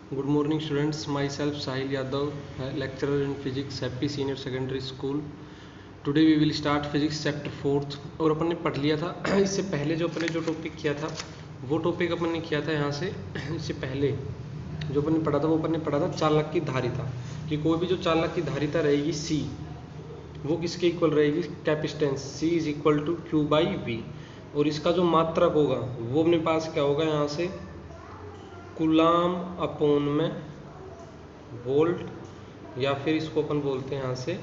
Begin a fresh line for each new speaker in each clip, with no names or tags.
Good morning students, myself Sahil Yadav, lecturer in physics, Happy Senior Secondary School. Today we will start physics chapter 4th। और अपन ने पढ़ लिया था इससे पहले जो अपन ने जो टॉपिक किया था वो टॉपिक अपन ने किया था यहाँ से। इससे पहले जो अपन ने पढ़ा था वो अपन ने पढ़ा था चालक की धारिता, कि कोई भी जो चालक की धारिता रहेगी C वो किसके इक्वल रहेगी, capacitance C is equal to Q by V। और इसका जो मात्रक होगा वो अपने पास क्या होगा, यहाँ से कूलाम अपॉन में वोल्ट, या फिर इसको अपन बोलते हैं यहाँ से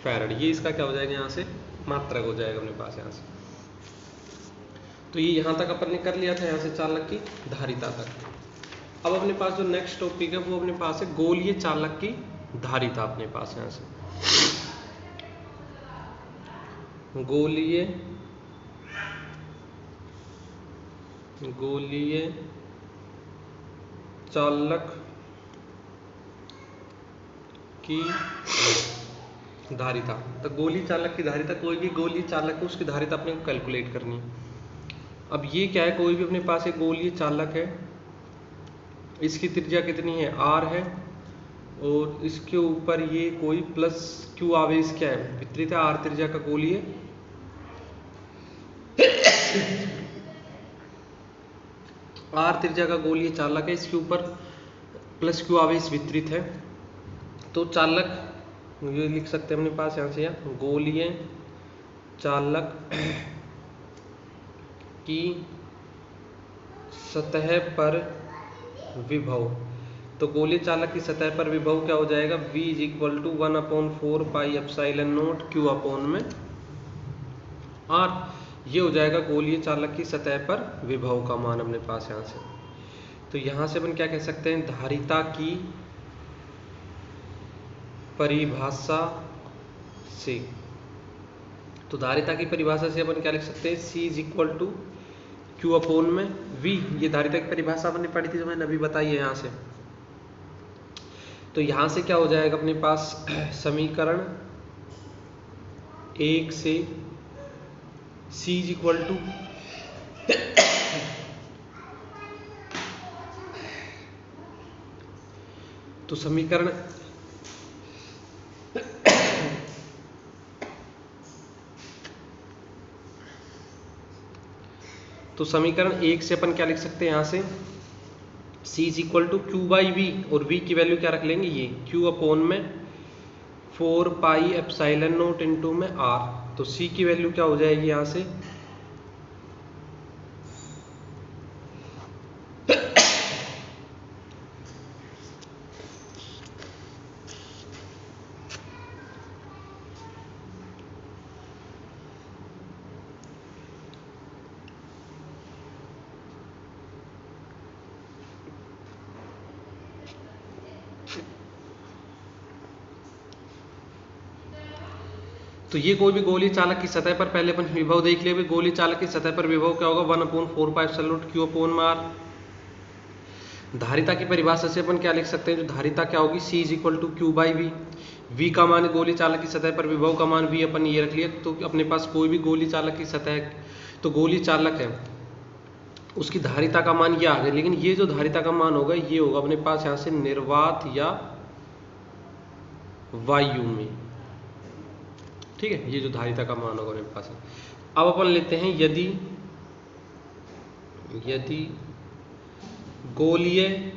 फैराड। ये इसका क्या हो जाएगा, यहाँ से मात्रक हो जाएगा अपने पास यहाँ से। तो ये यहाँ तक अपन ने कर लिया था, यहाँ से चालक की धारिता तक। अब अपने पास जो नेक्स्ट टॉपिक है वो अपने पास है गोलीय चालक की धारिता। अपने पास यहाँ से गोलीय चालक की धारिता। तो गोलीय चालक की धारिता, कोई भी गोलीय चालक है उसकी धारिता अपने को कैलकुलेट करनी है। अब ये क्या है, कोई भी अपने पास एक गोलीय चालक है, इसकी त्रिज्या कितनी है, R है, और इसके ऊपर ये कोई प्लस Q आवेश क्या है, वितरित है, R त्रिज्या का गोलीय R त्रिज्या का गोलीय चालक है, इसके ऊपर प्लस Q आवेश वितरित है। तो चालक ये लिख सकते हैं अपने पास यहाँ से, गोलीय चालक की सतह पर विभव। तो गोलीय चालक की सतह पर विभव क्या हो जाएगा, V is equal to 1/4 pi epsilon naught Q upon में R। ये हो जाएगा गोलीय चालक की सतह पर विभव का मान अपने पास यहाँ से। तो यहाँ से अपन क्या कह सकते हैं, धारिता की परिभाषा से, तो धारिता की परिभाषा से अपन क्या लिख सकते हैं, C is equal to Q upon में V। ये धारिता की परिभाषा अपन ने पढ़ी थी जो मैंने अभी बताई है यहाँ से। तो यहाँ से क्या हो जाएगा अपने पास, समीकरण 1 से C इज इक्वल टू तो समीकरण समीकरण 1 से अपन क्या लिख सकते हैं, यहाँ से C is equal to Q by V, और V की वैल्यू क्या रख लेंगे, ये Q अपॉन में 4 पाई एप्सिलॉन नॉट इंटू में R। तो C की वैल्यू क्या हो जाएगी यहाँ से, तो ये कोई भी गोलीय चालक की सतह पर, पहले अपन विभव देख लिए, गोलीय चालक की सतह पर विभव क्या होगा, 1/4 pi epsilon naught Q upon में R। धारिता की परिभाषा से अपन क्या लिख सकते हैं, जो धारिता क्या होगी, C is equal to Q by V। V का मान गोलीय चालक की सतह पर विभव का मान V अपन ये रख लिया। तो अपने पास कोई भी गोलीय चालक की सतह, तो गोलीय चालक है उसकी धारिता का मान ये आ गया, लेकिन ये जो धारिता का मान होगा ये होगा अपने पास यहाँ से निर्वात या वायु में, ठीक है। ये जो धारिता का मान होगा मेरे पास है। अब अपन लेते हैं, यदि गोलीय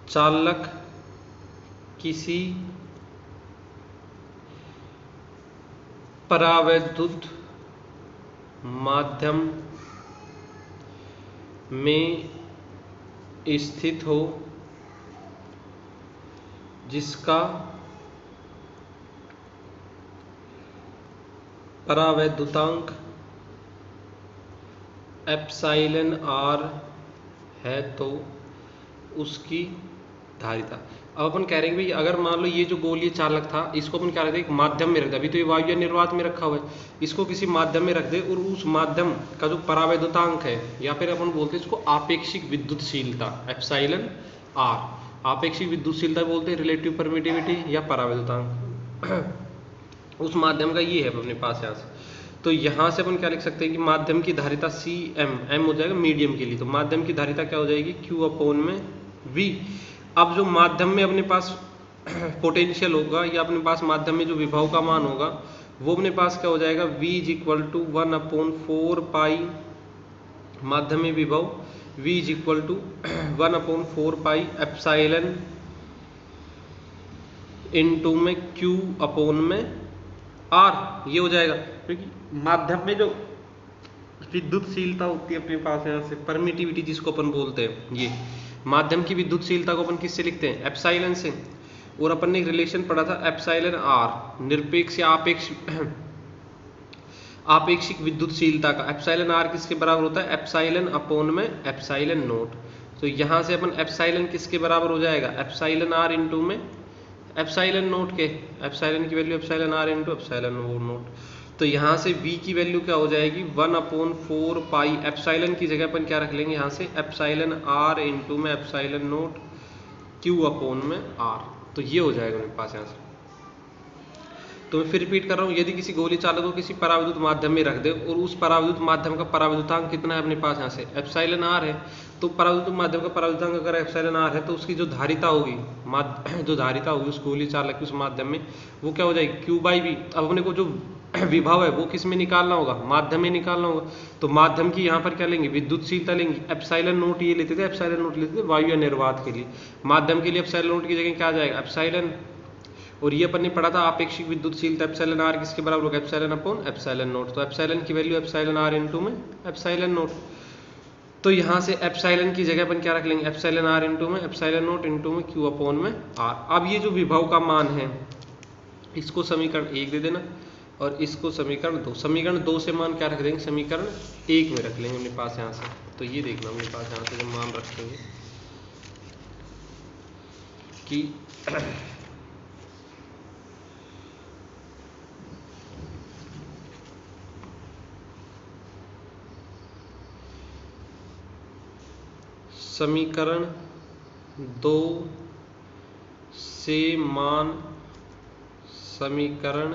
चालक किसी परावैद्युत माध्यम में स्थित हो जिसका परावैद्युतांक एप्सिलॉन R है, तो उसकी धारिता। अब अपन कह रहे हैं कि भाई अगर मान लो ये जो गोलीय चालक था इसको अपन क्या रखते हैं, एक माध्यम में रख दे। अभी तो ये वायु या निर्वात में रखा हुआ है, इसको किसी माध्यम में रख दे, और उस माध्यम का जो परावैद्युतांक है, या फिर अपन बोलते हैं इसको आपेक्षिक विद्युतशीलता एप्सिलॉन R। आपेक्षिक विद्युतशीलता बोलते हैं, रिलेटिव परमिटिविटी या परावैद्युतांक उस माध्यम का ये है अपने पास यहाँ से। तो यहाँ से अपन क्या लिख सकते हैं कि माध्यम की धारिता सी एम, एम हो जाएगा मीडियम के लिए, तो माध्यम की धारिता क्या हो जाएगी, क्यू अपॉन में V। अब जो माध्यम में अपने पास पोटेंशियल होगा या अपने पास माध्यम में जो विभव का मान होगा वो अपने पास क्या हो जाएगा, V is equal to 1/4 pi माध्यम में विभव, V is equal to 1/4 pi epsilon into में Q अपॉन में R, ये हो जाएगा। क्योंकि माध्यम में जो विद्युतशीलता होती है अपने पास यहाँ से, परमिटिविटी जिसको अपन बोलते हैं, ये माध्यम की विद्युतशीलता को अपन किससे लिखते हैं, एप्साइलन से। और अपन ने एक रिलेशन पढ़ा था एप्साइलन आर निरपेक्ष या आपेक्षिक विद्युतशीलता का। एप्साइलन आर किसके बराबर होता है, एप्साइलन अपॉन में एप्साइलन नोट। तो यहां से अपन एप्साइलन किसके बराबर हो जाएगा, एप्साइलन आर इंटू में एप्साइलन नोट के, एप्साइलन की value epsilon are into epsilon note. तो यहाँ से V की वैल्यू क्या हो जाएगी, 1/4 पाई, एप्साइलन की जगह अपन क्या रख लेंगे यहाँ से, एप्साइलन आर इंटू में एप्साइलन नोट Q अपॉन में R। तो ये हो जाएगा मेरे पास यहाँ से। तो मैं फिर रिपीट कर रहा हूँ, यदि किसी गोली चालक को किसी पराविद्युत माध्यम में रख दे और उस पराविद्युत माध्यम का पराविद्युतांक कितना है अपने पास यहाँ से, एप्साइलन आर है। तो पराविद्युत माध्यम का पराविद्युतांक अगर एप्साइलन आर है तो उसकी जो धारिता होगी, जो धारिता होगी उस गोली चालक की उस माध्यम में, वो क्या हो जाएगी, Q/V। अब अपने को जो विभव है वो किस में निकालना होगा, माध्यम में निकालना होगा। तो माध्यम की यहाँ पर क्या लेंगे, विद्युतशीलता लेंगे। एप्साइलन नोट ये लेते थे, एप्साइलन नोट लेते थे वायु या निर्वात के लिए। माध्यम के लिए एप्साइलन नोट की जगह क्या आ जाएगा, एप्साइलन। और ये अपन ने पढ़ा था आपेक्षिक विद्युतशीलता एप्सिलॉन आर किसके बराबर होगा, एप्सिलॉन अपॉन एप्सिलॉन नोट। तो एप्सिलॉन की वैल्यू एप्सिलॉन आर इनटू में एप्सिलॉन नोट। तो यहाँ से एप्सिलॉन की जगह अपन क्या रख लेंगे, एप्सिलॉन आर इनटू में एप्सिलॉन नोट इनटू में क्यू अपॉन में आर। अब ये जो विभव का मान है इसको समीकरण 1 दे देना और इसको समीकरण 2। समीकरण 2 से मान क्या रख देंगे, समीकरण 1 में रख लेंगे अपने पास यहाँ से। तो ये देखना अपने पास यहाँ से जब मान रखेंगे कि समीकरण 2 से मान समीकरण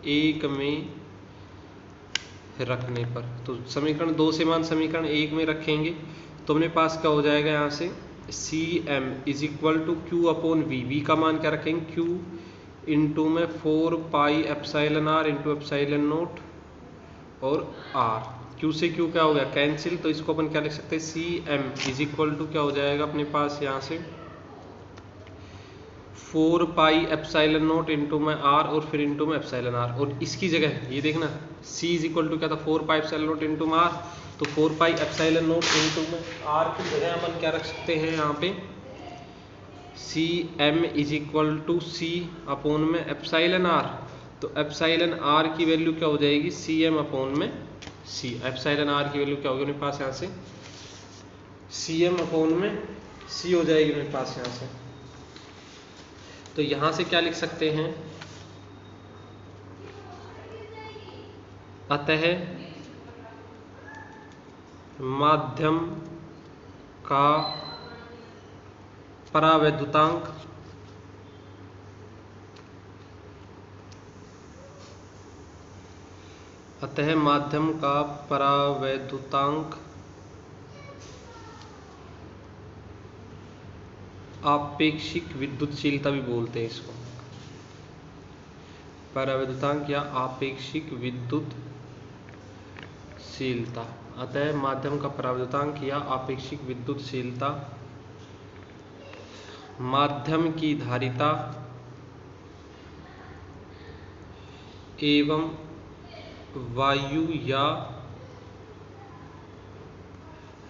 1 में रखने पर, तो समीकरण 2 से मान समीकरण 1 में रखेंगे तो अपने पास क्या हो जाएगा यहाँ से, Cm is equal to Q upon V. V का मान क्या रखेंगे, Q इंटू में 4 pi epsilon R into epsilon naught और R। Q से Q क्या हो गया, कैंसिल। तो इसको अपन क्या लिख सकते हैं, Cm इज इक्वल टू क्या हो जाएगा अपने पास यहाँ से 4 पाई एप्सिलॉन नोट इंटू में R और फिर इंटू में एप्सिलॉन R। और इसकी जगह ये देखना C इज इक्वल टू क्या था, 4 पाई एप्सिलॉन नोट इंटू में R। तो 4 पाई एप्सिलॉन नोट इंटू में R की जगह अपन क्या रख सकते हैं यहाँ पे, Cm is equal to C upon में एप्सिलॉन R। तो एप्सिलॉन R की वैल्यू क्या हो जाएगी, Cm अपॉन में C। एप्सिलॉन R की वैल्यू क्या होगी मेरे पास यहाँ से, Cm अपॉन में C हो जाएगी मेरे पास यहाँ से। तो यहाँ से क्या लिख सकते हैं, अतः माध्यम का परावैद्युतांक आपेक्षिक विद्युतशीलता भी बोलते हैं इसको, परावैद्युतांक या आपेक्षिक विद्युतशीलता। अतः माध्यम का परावैद्युतांक या आपेक्षिक विद्युतशीलता माध्यम की धारिता एवं वायु या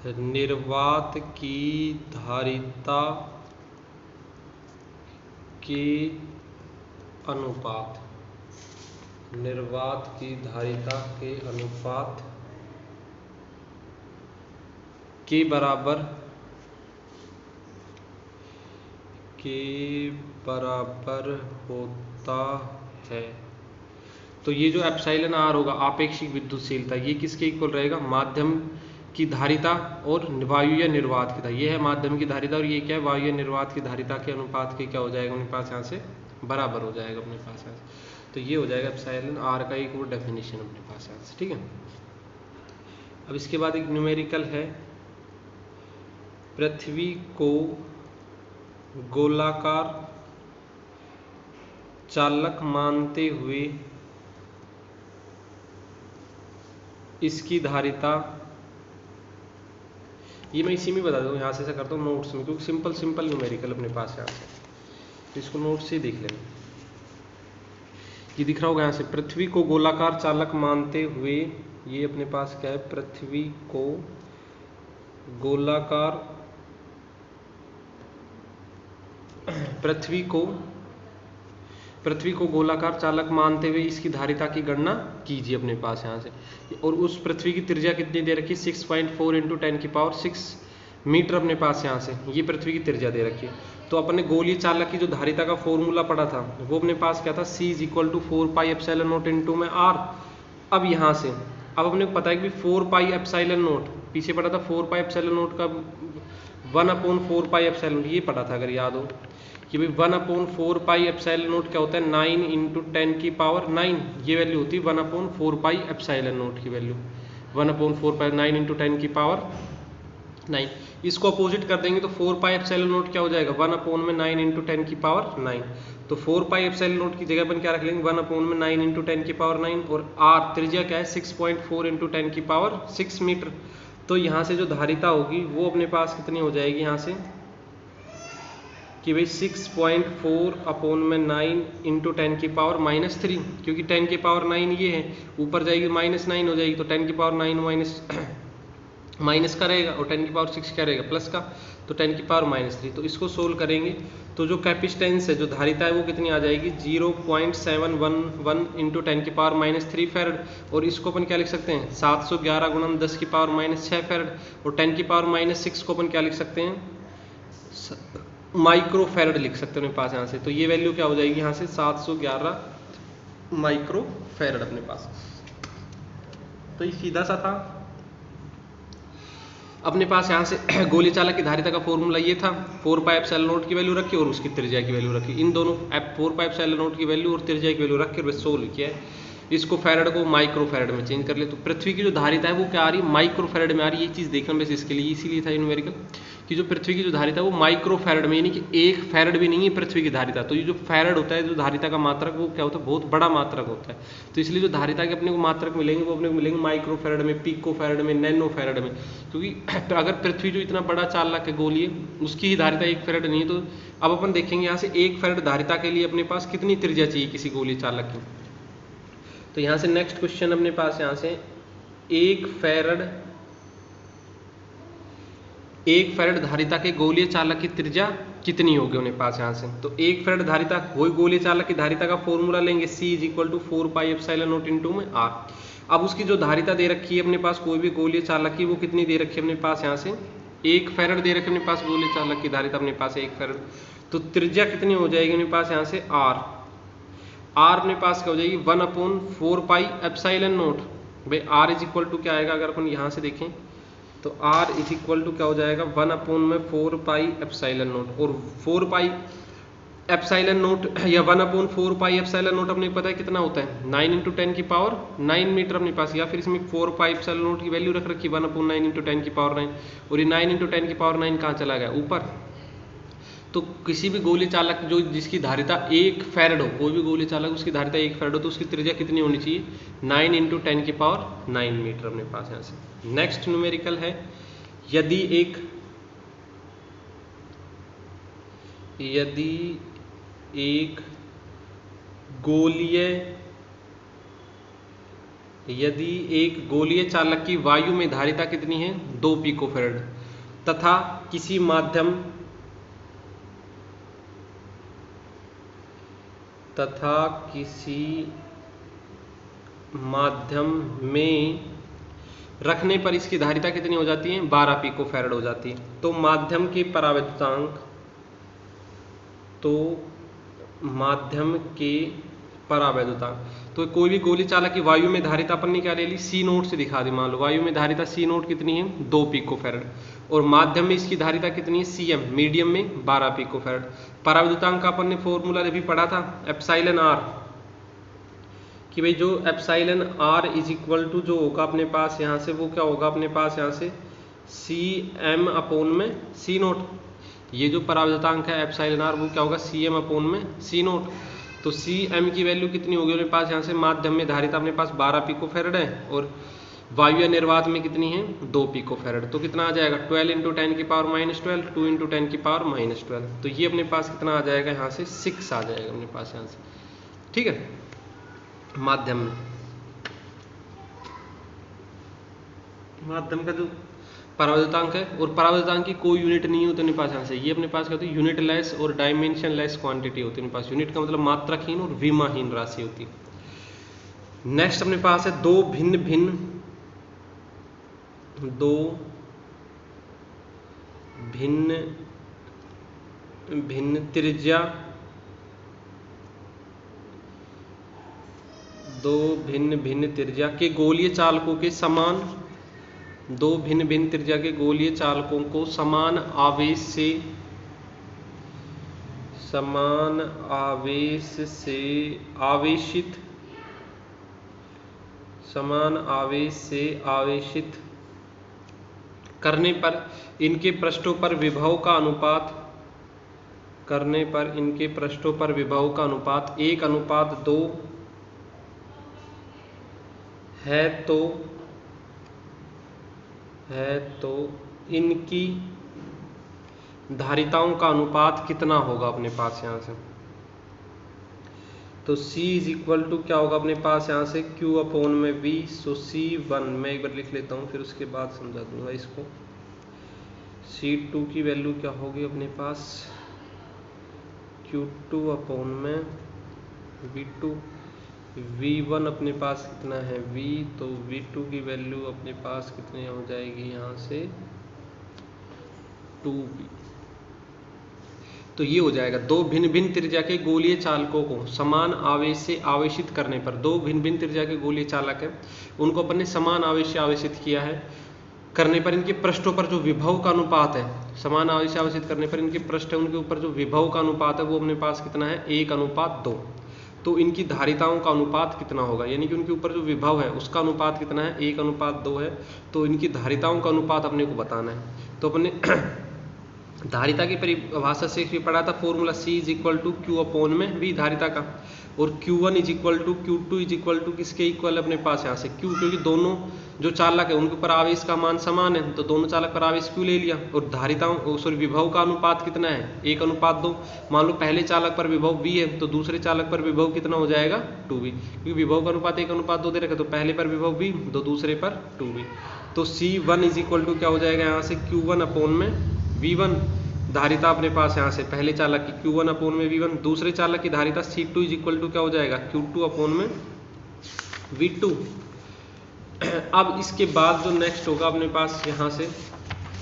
निर्वात की धारिता के अनुपात, निर्वात की धारिता के अनुपात के बराबर होता है। तो ये जो एप्सिलॉन आर होगा आपेक्षिक विद्युतशीलता, ये किसके इक्वल रहेगा, माध्यम की धारिता और वायु या निर्वात की धारिता। ये है माध्यम की धारिता और ये क्या है, वायु या निर्वात की धारिता के अनुपात के क्या हो जाएगा अपने पास यहाँ से, बराबर हो जाएगा अपने पास यहाँ से। तो ये हो जाएगा एप्सिलॉन आर का एक और डेफिनेशन अपने पास यहाँ से, ठीक है। अब इसके बाद एक न्यूमेरिकल है पृथ्वी को गोलाकार चालक मानते हुए इसकी धारिता, ये मैं इसी में बता दूँ, यहाँ से ऐसा करता हूँ नोट्स में, क्योंकि सिंपल न्यूमेरिकल अपने पास है यहाँ से, तो इसको नोट से ही देख लेना। ये दिख रहा होगा यहाँ से, पृथ्वी को गोलाकार चालक मानते हुए, ये अपने पास क्या है, पृथ्वी को गोलाकार, पृथ्वी को गोलाकार चालक मानते हुए इसकी धारिता की गणना कीजिए अपने पास यहाँ से। और उस पृथ्वी की त्रिज्या कितनी दे रखी है, 6.4 × 10⁶ मीटर अपने पास यहाँ से, ये पृथ्वी की त्रिज्या दे रखी है। तो अपने गोलीय चालक की जो धारिता का फॉर्मूला पड़ा था वो अपने पास क्या था, C = 4πε0 × r। अब यहाँ से अब अपने को पता है कि 4πε0 पीछे पड़ा था, 4πε0 का 1/4πε, ये पढ़ा था अगर याद हो कि भाई 1/4πε0 क्या होता है, 9 × 10⁹ ये वैल्यू होती है 1/4πε0 की वैल्यू, 1/4π9 × 10⁹ इसको अपोजिट कर देंगे तो 4πε0 क्या हो जाएगा, 1/9 × 10⁹। तो 4πε0 की जगह अपन क्या रख लेंगे, 1/9 × 10⁹ और r त्रिज्या क्या है, 6.4 × 10⁶ मीटर। तो यहाँ से जो धारिता होगी वो अपने पास कितनी हो जाएगी यहाँ से कि भाई 6.4/9 × 10⁻³ क्योंकि 10⁹ ये है, ऊपर जाएगी -9 हो जाएगी, तो 10⁻9 माइनस का रहेगा और 10⁶ क्या रहेगा, प्लस का, तो 10⁻³ तो इसको सोल्व करेंगे तो जो कैपेसिटेंस है, जो धारिता है वो कितनी आ जाएगी, 0.711 × 10⁻³ फैरड। और इसको अपन क्या लिख सकते हैं, 711 × 10⁻6 फैरड। और 10⁻6 को अपन क्या लिख सकते हैं, माइक्रो फैरड लिख सकते हैं अपने पास यहाँ से। तो ये वैल्यू क्या हो जाएगी यहाँ से, 711 माइक्रो फैरड अपने पास। तो ये सीधा सा था अपने पास यहाँ से। गोली चालक की धारिता का फॉर्मूला ये था, 4πε0 की वैल्यू रखी और उसकी त्रिज्या की वैल्यू रखी, इन दोनों 4πε0 की वैल्यू और त्रिज्या की वैल्यू रख के सोल्व किया है। इसको फैरड को माइक्रो फैरड में चेंज कर ले, तो पृथ्वी की जो धारिता है वो क्या आ रही है, माइक्रो फैरड में आ रही है। ये चीज़ देखना बस इसके लिए, इसीलिए था न्यूमेरिकल कि जो पृथ्वी की जो धारिता है वो माइक्रो फैरड में, यानी कि 1 फैरड भी नहीं है पृथ्वी की धारिता। तो ये जो फैरड होता है, जो धारिता का मात्रक, वो क्या होता है, बहुत बड़ा मात्रक होता है। तो इसलिए जो धारिता के अपने को मात्रक मिलेंगे वो अपने को मिलेंगे माइक्रो फैरड में, पिको फैरड में, नैनो फैरड में। क्योंकि अगर पृथ्वी जो इतना बड़ा चालक है गोलीय, उसकी ही धारिता 1 फैरड नहीं है। तो अब अपन देखेंगे यहाँ से 1 फैरड धारिता के लिए अपने पास कितनी त्रिज्या चाहिए किसी गोलीय चालक की। तो यहाँ से नेक्स्ट क्वेश्चन अपने पास यहाँ से 1 फैरड धारिता के गोलीय चालक की त्रिज्या कितनी होगी अपने पास यहाँ से। तो 1 फैरड धारिता, वही गोलीय चालक की धारिता का फॉर्मूला लेंगे, C = 4πε0 × r। अब उसकी जो धारिता दे रखी है अपने पास कोई भी गोलीय चालक की, वो कितनी दे रखी है अपने पास यहाँ से, 1 फैरड दे रखी है अपने पास गोलीय चालक की धारिता अपने पास 1 फैरड। तो त्रिज्या कितनी हो जाएगी अपने पास यहाँ से, r अपने पास क्या हो जाएगी, 1/4πε0। भाई r = क्या आएगा, अगर अपन यहाँ से देखें तो r = क्या हो जाएगा, 1/4πε0। और 4πε0 या 1/4πε0 अपने को पता है कितना होता है, 9 × 10⁹ मीटर अपने पास, या फिर इसमें 4πε0 की वैल्यू रख रखी 1/9 × 10⁹ और ये 9 × 10⁹ कहाँ चला गया, ऊपर। तो किसी भी गोली चालक जो जिसकी धारिता 1 फैरड हो, कोई भी गोली चालक उसकी धारिता 1 फैरड हो, तो उसकी त्रिज्या कितनी होनी चाहिए, 9 × 10⁹ मीटर अपने पास यहाँ से। नेक्स्ट न्यूमेरिकल है, यदि एक गोलीय चालक की वायु में धारिता कितनी है, 2 पिको फैरड, तथा किसी माध्यम में रखने पर इसकी धारिता कितनी हो जाती है, 12 पिको फैरड हो जाती है। तो माध्यम के परावैद्युतांक, तो कोई भी गोली चालक की वायु में धारिता अपन ने क्या ले ली, C0 से दिखा दी। मान लो वायु में धारिता C0 कितनी है, 2 पिको फैरड, और माध्यम में इसकी धारिता कितनी है, Cm, मीडियम में 12 पिको फैरड। परावैद्युतांक का अपन ने फॉर्मूला भी पढ़ा था, εr, कि भाई जो εr = जो होगा अपने पास यहाँ से, वो क्या होगा अपने पास यहाँ से सी एम अपोन में सी नोट। ये जो परावर्तकांक है एप्सिलॉन आर वो क्या होगा सी एम अपोन में सी नोट। तो सी एम की वैल्यू कितनी होगी अपने पास यहाँ से, माध्यम में धारिता अपने पास 12 पिकोफैरड है और वायु या निर्वात में कितनी है 2 पिकोफैरड। तो कितना आ जाएगा 12 × 10 की पावर -12, 2 × 10 की पावर -12। तो ये अपने पास कितना आ जाएगा यहाँ से 6 आ जाएगा अपने पास यहाँ से, ठीक है, माध्यम में। माध्यम का जो परावर्तकांक है, और परावर्तकांक की कोई यूनिट नहीं होती अपने पास यहाँ से, ये अपने पास क्या होती है यूनिट लेस और डायमेंशन लेस क्वांटिटी होती है अपने पास। यूनिट का मतलब मात्रकहीन और विमाहीन राशि होती है। नेक्स्ट अपने पास है दो भिन्न त्रिज्या, दो भिन्न त्रिज्या के गोलीय चालकों के समान, दो भिन्न त्रिज्या के गोलीय चालकों को समान आवेश से आवेशित करने पर इनके पृष्ठों पर विभव का अनुपात 1:2 है तो इनकी धारिताओं का अनुपात कितना होगा अपने पास यहाँ से। तो C = क्या होगा अपने पास यहाँ से Q/V। सो C1 मैं एक बार लिख लेता हूँ फिर उसके बाद समझा दूंगा इसको। C2 की वैल्यू क्या होगी अपने पास Q2/V2। V1 अपने पास कितना है V, तो V2 की वैल्यू अपने पास कितनी हो जाएगी यहाँ से 2V। तो ये हो जाएगा दो भिन्न त्रिज्या के गोलीय चालकों को समान आवेश से आवेशित करने पर, दो भिन्न त्रिज्या के गोलीय चालक हैं उनको अपन ने समान आवेश से आवेशित किया है, करने पर इनके पृष्ठों पर जो विभव का अनुपात है, समान आवेश से आवेशित करने पर इनके पृष्ठ है उनके ऊपर जो विभव का अनुपात है वो अपने पास कितना है 1:2। तो इनकी धारिताओं का अनुपात कितना होगा, यानी कि उनके ऊपर जो विभव है उसका अनुपात कितना है 1:2 है। तो इनकी धारिताओं का अनुपात अपने को बताना है। तो अपने धारिता की परिभाषा से भी पढ़ा था फॉर्मूला C = Q/V धारिता का, और Q1 = Q2 किसके इक्वल अपने पास यहाँ से Q, क्योंकि दोनों जो चालक है उनके ऊपर आवेश का मान समान है तो दोनों चालक पर आवेश Q ले लिया। और धारिताओं विभव का अनुपात कितना है 1:2। मान लो पहले चालक पर विभव V है तो दूसरे चालक पर विभव कितना हो जाएगा 2V, क्योंकि विभव का अनुपात 1:2 दे रखा, तो पहले पर विभव V तो दूसरे पर 2V। तो C1 = क्या हो जाएगा यहाँ से Q1/V1 धारिता अपने पास यहाँ से पहले चालक की Q1/V1, दूसरे चालक की धारिता C2 = क्या हो जाएगा Q2/V2। अब इसके बाद जो नेक्स्ट होगा अपने पास यहाँ से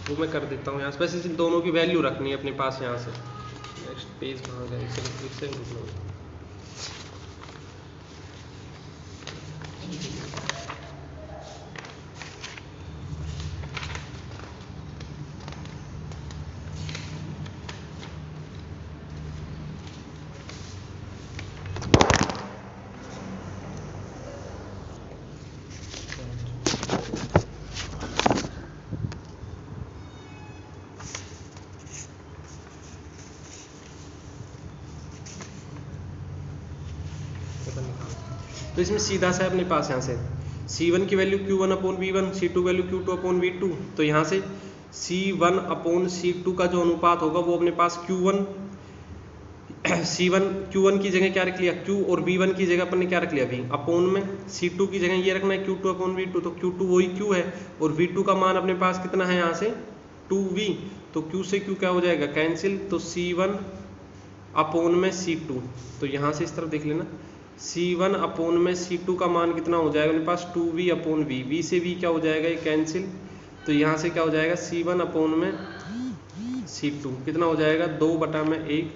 वो मैं कर देता हूँ यहाँ से, वैसे दोनों की वैल्यू रखनी है अपने पास यहाँ से। नेक्स्ट पेज कहाँ गया इससे तो इसमें सीधा सा अपने पास यहाँ से C1 की value Q1/V1, C2 value Q2/V2। तो यहाँ से C1/C2 का जो अनुपात होगा वो अपने पास Q1 की जगह क्या रख लिया Q, और V1 की जगह अपन ने क्या रख लिया V अपोन में, C2 की जगह ये रखना है Q2/V2। तो Q2 वही Q है और V2 का मान अपने पास कितना है यहाँ से 2V। तो Q से Q क्या हो जाएगा कैंसिल, तो C1/C2। तो यहाँ से इस तरफ देख लेना C1/C2 का मान कितना हो जाएगा मेरे पास 2V/V। V से V क्या हो जाएगा ये कैंसिल, तो यहाँ से क्या हो जाएगा C1/C2 कितना हो जाएगा 2/1।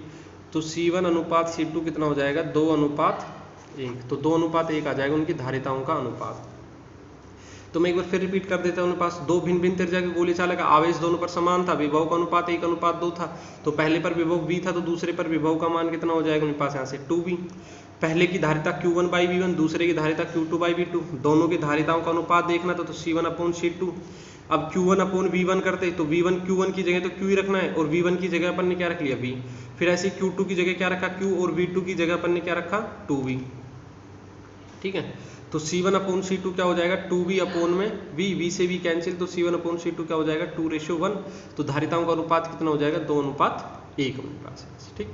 तो C1:C2 कितना हो जाएगा 2:1। तो 2:1 आ जाएगा उनकी धारिताओं का अनुपात। तो मैं एक बार फिर रिपीट कर देता हूँ। उनके पास दो भिन्न त्रिज्या के गोलीय चालक का आवेश दोनों पर समान था, विभव का अनुपात 1:2 था। तो पहले पर विभव V था तो दूसरे पर विभव का मान कितना हो जाएगा मेरे पास यहाँ से 2V। पहले की धारिता Q1/V1, दूसरे की धारिता Q2/V2, दोनों की धारिताओं का अनुपात देखना था तो C1/C2। अब Q1 अपॉन V1 करते तो V1 Q1 की जगह तो Q ही रखना है और V1 की जगह अपन ने क्या रख लिया V। फिर ऐसे Q2 की जगह क्या रखा Q और V2 की जगह अपन ने क्या रखा 2V। ठीक है, तो C1 अपॉन C2 क्या हो जाएगा 2V अपॉन में V से V कैंसिल, तो C1 अपॉन C2 क्या हो जाएगा 2:1। तो धारिताओं का अनुपात कितना हो जाएगा 2:1 मेरे पास। ठीक।